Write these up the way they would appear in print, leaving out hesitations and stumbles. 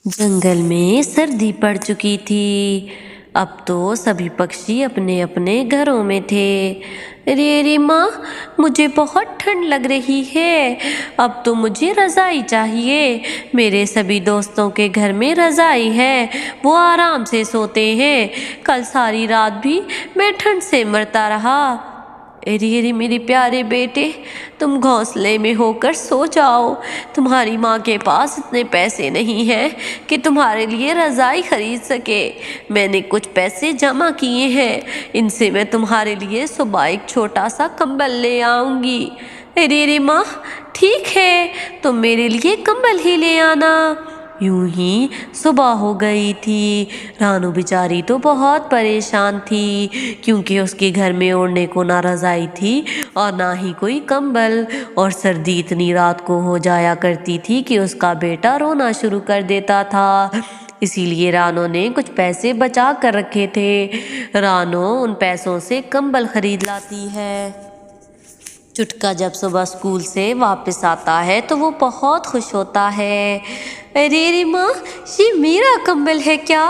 जंगल में सर्दी पड़ चुकी थी। अब तो सभी पक्षी अपने अपने घरों में थे। अरे माँ, मुझे बहुत ठंड लग रही है। अब तो मुझे रज़ाई चाहिए। मेरे सभी दोस्तों के घर में रज़ाई है, वो आराम से सोते हैं। कल सारी रात भी मैं ठंड से मरता रहा। अरे मेरे प्यारे बेटे, तुम घोंसले में होकर सो जाओ। तुम्हारी माँ के पास इतने पैसे नहीं हैं कि तुम्हारे लिए रज़ाई खरीद सके। मैंने कुछ पैसे जमा किए हैं, इनसे मैं तुम्हारे लिए सुबह एक छोटा सा कंबल ले आऊँगी। अरे माँ, ठीक है, तुम मेरे लिए कंबल ही ले आना। यूं ही सुबह हो गई थी। रानू बेचारी तो बहुत परेशान थी, क्योंकि उसके घर में ओढ़ने को ना रज़ाई थी और ना ही कोई कंबल। और सर्दी इतनी रात को हो जाया करती थी कि उसका बेटा रोना शुरू कर देता था। इसीलिए रानू ने कुछ पैसे बचा कर रखे थे। रानू उन पैसों से कंबल खरीद लाती है। चुटका जब सुबह स्कूल से वापस आता है तो वो बहुत खुश होता है। अरे माँ, ये मेरा कंबल है क्या?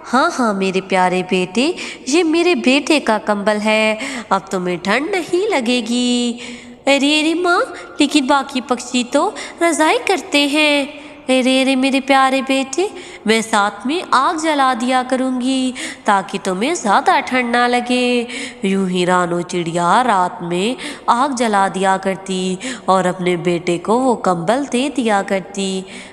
हाँ हाँ मेरे प्यारे बेटे, ये मेरे बेटे का कंबल है। अब तुम्हें ठंड नहीं लगेगी। अरे माँ, लेकिन बाकी पक्षी तो रज़ाई करते हैं। अरे मेरे प्यारे बेटे, मैं साथ में आग जला दिया करूँगी ताकि तुम्हें ज़्यादा ठंड ना लगे। यूं ही रानू चिड़िया रात में आग जला दिया करती और अपने बेटे को वो कंबल दे दिया करती।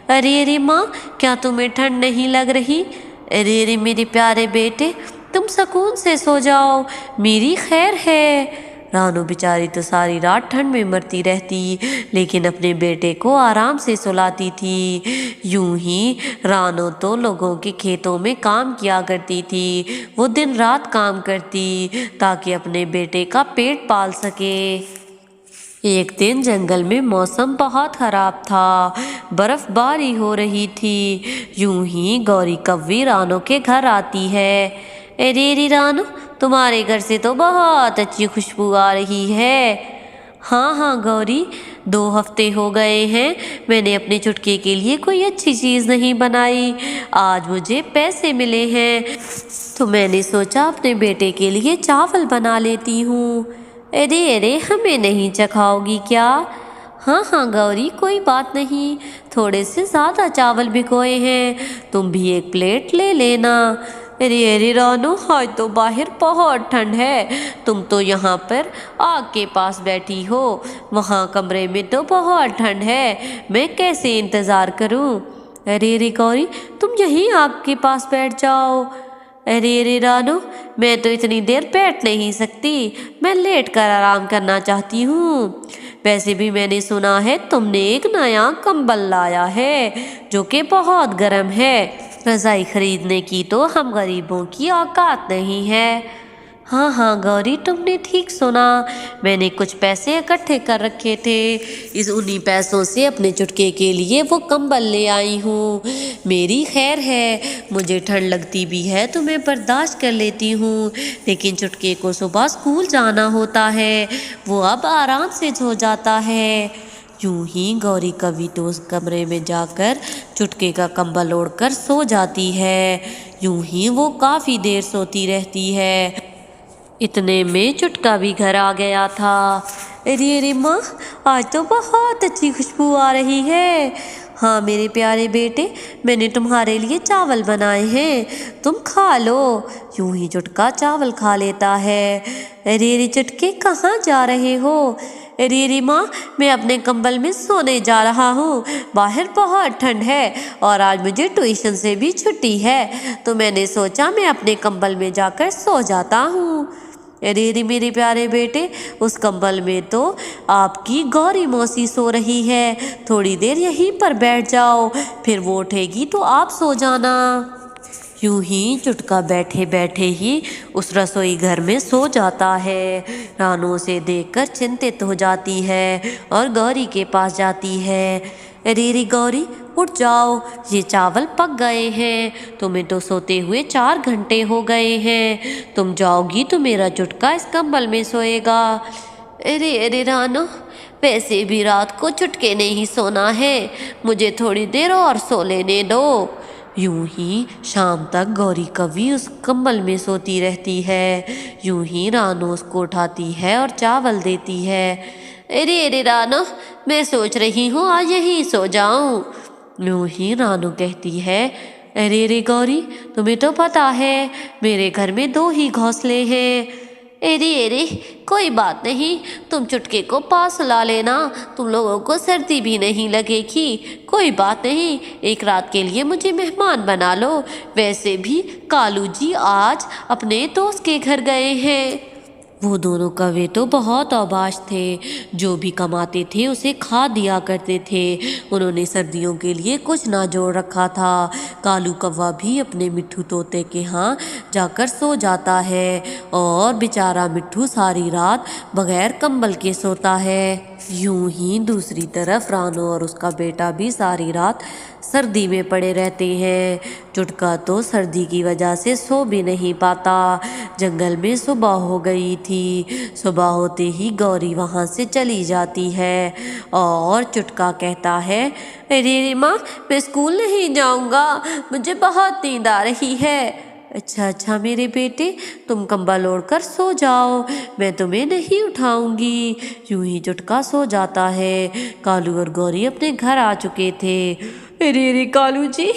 अरे माँ, क्या तुम्हें ठंड नहीं लग रही? अरे मेरे प्यारे बेटे, तुम सुकून से सो जाओ, मेरी खैर है। रानू बेचारी तो सारी रात ठंड में मरती रहती, लेकिन अपने बेटे को आराम से सुलाती थी। यूं ही रानू तो लोगों के खेतों में काम किया करती थी। वो दिन रात काम करती ताकि अपने बेटे का पेट पाल सके। एक दिन जंगल में मौसम बहुत खराब था, बर्फबारी हो रही थी। यूं ही गौरी कव्वी रानू के घर आती है। अरे रानू, तुम्हारे घर से तो बहुत अच्छी खुशबू आ रही है। हाँ हाँ गौरी, 2 हफ्ते हो गए हैं मैंने अपने चुटके के लिए कोई अच्छी चीज़ नहीं बनाई। आज मुझे पैसे मिले हैं तो मैंने सोचा अपने बेटे के लिए चावल बना लेती हूँ। अरे हमें नहीं चखाओगी क्या? हाँ हाँ गौरी, कोई बात नहीं, थोड़े से ज़्यादा चावल भिगोए हैं, तुम भी एक प्लेट ले लेना। अरे रानू, आज तो बाहर बहुत ठंड है, तुम तो यहाँ पर आग के पास बैठी हो, वहाँ कमरे में तो बहुत ठंड है, मैं कैसे इंतज़ार करूँ? अरे गौरी, तुम यहीं आग के पास बैठ जाओ। अरे रानू, मैं तो इतनी देर बैठ नहीं सकती, मैं लेट कर आराम करना चाहती हूँ। वैसे भी मैंने सुना है तुमने एक नया कंबल लाया है जो कि बहुत गर्म है। रज़ाई खरीदने की तो हम गरीबों की औकात नहीं है। हाँ हाँ गौरी, तुमने ठीक सुना, मैंने कुछ पैसे इकट्ठे कर रखे थे, उन्हीं पैसों से अपने चुटके के लिए वो कंबल ले आई हूँ। मेरी खैर है, मुझे ठंड लगती भी है तो मैं बर्दाश्त कर लेती हूँ, लेकिन चुटके को सुबह स्कूल जाना होता है, वो अब आराम से सो जाता है। यूं ही गौरी कभी तो उस कमरे में जाकर चुटके का कंबल ओढ़कर सो जाती है। यूं ही वो काफ़ी देर सोती रहती है। इतने में चुटका भी घर आ गया था। अरे माँ, आज तो बहुत अच्छी खुशबू आ रही है। हाँ मेरे प्यारे बेटे, मैंने तुम्हारे लिए चावल बनाए हैं, तुम खा लो। यूं ही चुटका चावल खा लेता है। अरे चुटके, कहाँ जा रहे हो? अरे माँ, मैं अपने कंबल में सोने जा रहा हूँ, बाहर बहुत ठंड है और आज मुझे ट्यूशन से भी छुट्टी है, तो मैंने सोचा मैं अपने कंबल में जाकर सो जाता हूँ। अरे मेरे प्यारे बेटे, उस कंबल में तो आपकी गौरी मौसी सो रही है, थोड़ी देर यहीं पर बैठ जाओ, फिर वो उठेगी तो आप सो जाना। यूं ही चुटका बैठे बैठे ही उस रसोई घर में सो जाता है। रानू उसे देखकर चिंतित हो जाती है और गौरी के पास जाती है। अरे गौरी, उठ जाओ, ये चावल पक गए हैं, तुम्हें तो सोते हुए 4 घंटे हो गए हैं, तुम जाओगी तो मेरा चुटका इस कंबल में सोएगा। अरे रानू, वैसे भी रात को चुटके ने ही सोना है, मुझे थोड़ी देर और सो लेने दो। यूं ही शाम तक गौरी कभी उस कंबल में सोती रहती है। यूं ही रानो उसको उठाती है और चावल देती है। अरे अरे रानो, मैं सोच रही हूँ आज यहीं सो जाऊं। यूं ही रानो कहती है, अरे अरे गौरी, तुम्हें तो पता है मेरे घर में 2 ही घोंसले हैं। अरे अरे, कोई बात नहीं, तुम चुटके को पास ला लेना, तुम लोगों को सर्दी भी नहीं लगेगी। कोई बात नहीं, एक रात के लिए मुझे मेहमान बना लो। वैसे भी कालू जी आज अपने दोस्त के घर गए हैं। वो दोनों कौवे तो बहुत औबाश थे, जो भी कमाते थे उसे खा दिया करते थे। उन्होंने सर्दियों के लिए कुछ ना जोड़ रखा था। कालू कौवा भी अपने मिट्ठू तोते के यहाँ जाकर सो जाता है और बेचारा मिट्ठू सारी रात बगैर कंबल के सोता है। यूं ही दूसरी तरफ रानो और उसका बेटा भी सारी रात सर्दी में पड़े रहते हैं। चुटका तो सर्दी की वजह से सो भी नहीं पाता। जंगल में सुबह हो गई थी। सुबह होते ही गौरी वहाँ से चली जाती है और चुटका कहता है, अरे माँ, मैं स्कूल नहीं जाऊँगा, मुझे बहुत नींद आ रही है। अच्छा अच्छा मेरे बेटे, तुम कंबल ओढ़कर सो जाओ, मैं तुम्हें नहीं उठाऊंगी। यूं ही चुटका सो जाता है। कालू और गौरी अपने घर आ चुके थे। अरे अरे कालू जी,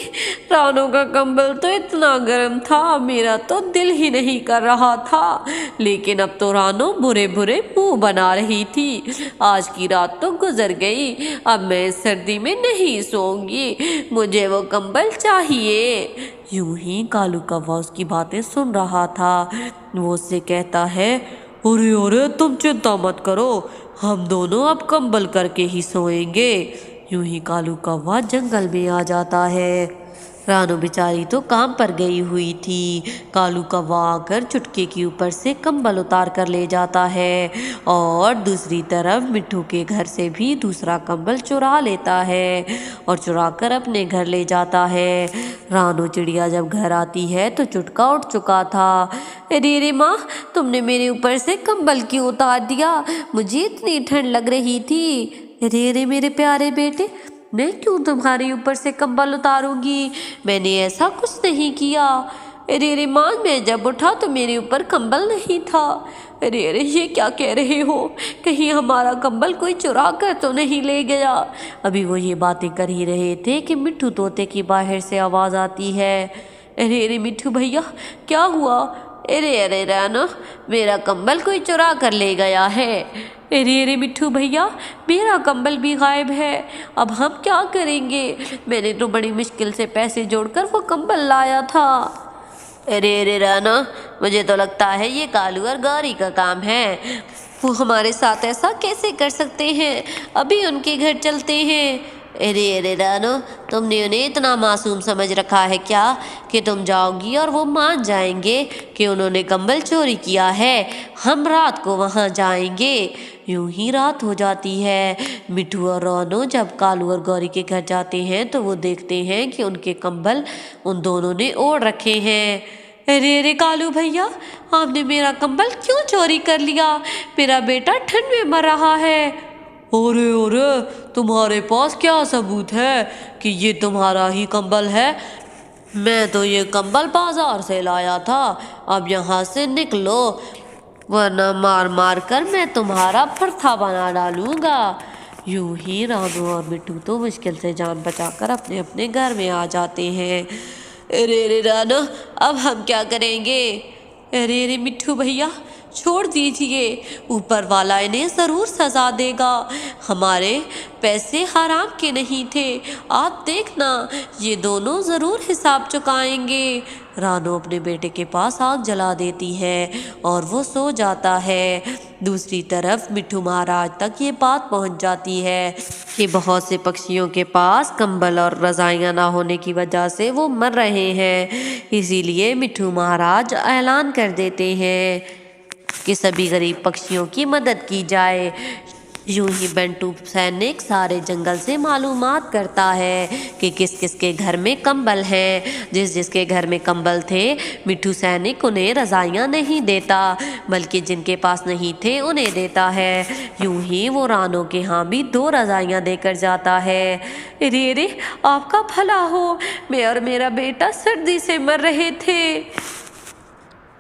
रानो का कंबल तो इतना गर्म था, मेरा तो दिल ही नहीं कर रहा था। लेकिन अब तो रानो बुरे बुरे मुंह बना रही थी। आज की रात तो गुजर गई, अब मैं इस सर्दी में नहीं सोऊंगी, मुझे वो कंबल चाहिए। यूं ही कालू कौवा उसकी बातें सुन रहा था। वो उससे कहता है, अरे अरे तुम चिंता मत करो, हम दोनों अब कंबल करके ही सोएंगे। यूं ही कालू कौवा जंगल में आ जाता है। रानो बेचारी तो काम पर गई हुई थी। कालू कौवा आकर चुटके के ऊपर से कंबल उतार कर ले जाता है और दूसरी तरफ मिट्ठू के घर से भी दूसरा कंबल चुरा लेता है और चुरा कर अपने घर ले जाता है। रानो चिड़िया जब घर आती है तो चुटका उठ चुका था। अरे रे माँ, तुमने मेरे ऊपर से कंबल क्यों उतार दिया? मुझे इतनी ठंड लग रही थी। अरे रे मेरे प्यारे बेटे, मैं क्यों तुम्हारे ऊपर से कंबल उतारूंगी? मैंने ऐसा कुछ नहीं किया। अरे अरे माँ, मैं जब उठा तो मेरे ऊपर कंबल नहीं था। अरे अरे, ये क्या कह रहे हो? कहीं हमारा कंबल कोई चुरा कर तो नहीं ले गया? अभी वो ये बातें कर ही रहे थे कि मिट्ठू तोते की बाहर से आवाज़ आती है। अरे अरे मिट्ठू भैया, क्या हुआ? अरे अरे रानो, मेरा कंबल कोई चुरा कर ले गया है। अरे अरे मिट्ठू भैया, मेरा कंबल भी गायब है, अब हम क्या करेंगे? मैंने तो बड़ी मुश्किल से पैसे जोड़कर वो कंबल लाया था। अरे अरे रानो, मुझे तो लगता है ये कालू और गौरी का काम है। वो हमारे साथ ऐसा कैसे कर सकते हैं? अभी उनके घर चलते हैं। अरे अरे रानो, तुमने उन्हें इतना मासूम समझ रखा है क्या कि तुम जाओगी और वो मान जाएंगे कि उन्होंने कंबल चोरी किया है? हम रात को वहाँ जाएंगे। यूं ही रात हो जाती है। मिट्ठू और रानो जब कालू और गौरी के घर जाते हैं तो वो देखते हैं कि उनके कंबल उन दोनों ने ओढ़ रखे हैं। अरे अरे कालू भैया, आपने मेरा कंबल क्यों चोरी कर लिया? मेरा बेटा ठंड में मर रहा है। अरे अरे, तुम्हारे पास क्या सबूत है कि ये तुम्हारा ही कंबल है? मैं तो ये कंबल बाजार से लाया था। अब यहाँ से निकलो, वरना मार मार कर मैं तुम्हारा भरथा बना डालूंगा। यूं ही रानो और मिट्ठू तो मुश्किल से जान बचाकर अपने अपने घर में आ जाते हैं। अरे अरे रानो, अब हम क्या करेंगे? अरे अरे मिट्ठू भैया, छोड़ दीजिए, ऊपर वाला इन्हें ज़रूर सजा देगा। हमारे पैसे हराम के नहीं थे, आप देखना, ये दोनों ज़रूर हिसाब चुकाएंगे। रानो अपने बेटे के पास आग जला देती है और वो सो जाता है। दूसरी तरफ मिट्ठू महाराज तक ये बात पहुंच जाती है कि बहुत से पक्षियों के पास कंबल और रज़ाइयाँ ना होने की वजह से वो मर रहे हैं। इसीलिए मिट्ठू महाराज ऐलान कर देते हैं कि सभी गरीब पक्षियों की मदद की जाए। यूं ही बंटू सैनिक सारे जंगल से मालूमात करता है कि किस किस के घर में कंबल हैं। जिस जिसके घर में कंबल थे मिट्ठू सैनिक उन्हें रजाइयाँ नहीं देता, बल्कि जिनके पास नहीं थे उन्हें देता है। यूं ही वो रानो के यहाँ भी 2 रजाइयाँ देकर जाता है। अरे अरे, आपका भला हो, मैं और मेरा बेटा सर्दी से मर रहे थे।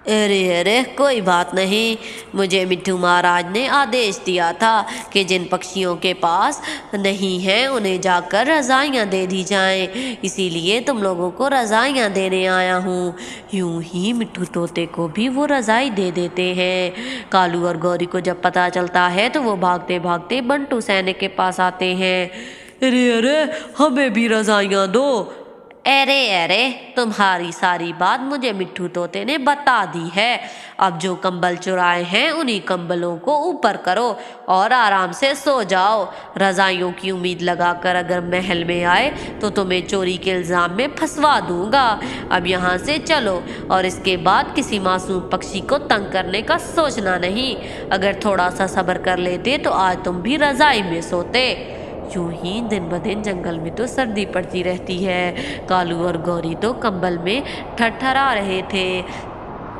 अरे अरे, कोई बात नहीं, मुझे मिट्ठू महाराज ने आदेश दिया था कि जिन पक्षियों के पास नहीं हैं उन्हें जाकर रज़ाइयाँ दे दी जाएं, इसीलिए तुम लोगों को रज़ाइयाँ देने आया हूँ। यूं ही मिट्ठू तोते को भी वो रज़ाई दे देते हैं। कालू और गौरी को जब पता चलता है तो वो भागते भागते बंटू सैनिक के पास आते हैं। अरे अरे, हमें भी रज़ाइयाँ दो। अरे अरे, तुम्हारी सारी बात मुझे मिट्ठू तोते ने बता दी है। अब जो कंबल चुराए हैं उन्हीं कंबलों को ऊपर करो और आराम से सो जाओ। रजाइयों की उम्मीद लगाकर अगर महल में आए तो तुम्हें चोरी के इल्ज़ाम में फंसवा दूंगा। अब यहाँ से चलो और इसके बाद किसी मासूम पक्षी को तंग करने का सोचना नहीं। अगर थोड़ा सा सब्र कर लेते तो आज तुम भी रजाई में सोते। यूं ही दिन ब दिन जंगल में तो सर्दी पड़ती रहती है। कालू और गौरी तो कंबल में ठठरा रहे थे,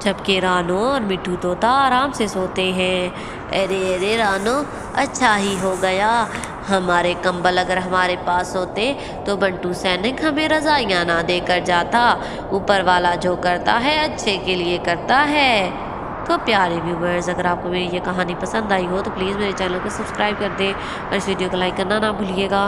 जबकि रानो और मिट्ठू तोता आराम से सोते हैं। अरे अरे रानो, अच्छा ही हो गया, हमारे कंबल अगर हमारे पास होते तो बंटू सैनिक हमें रजाइयाँ ना देकर जाता। ऊपर वाला जो करता है अच्छे के लिए करता है। तो प्यारे व्यूवर्स, अगर आपको मेरी ये कहानी पसंद आई हो तो प्लीज़ मेरे चैनल को सब्सक्राइब कर दें और इस वीडियो को लाइक करना ना भूलिएगा।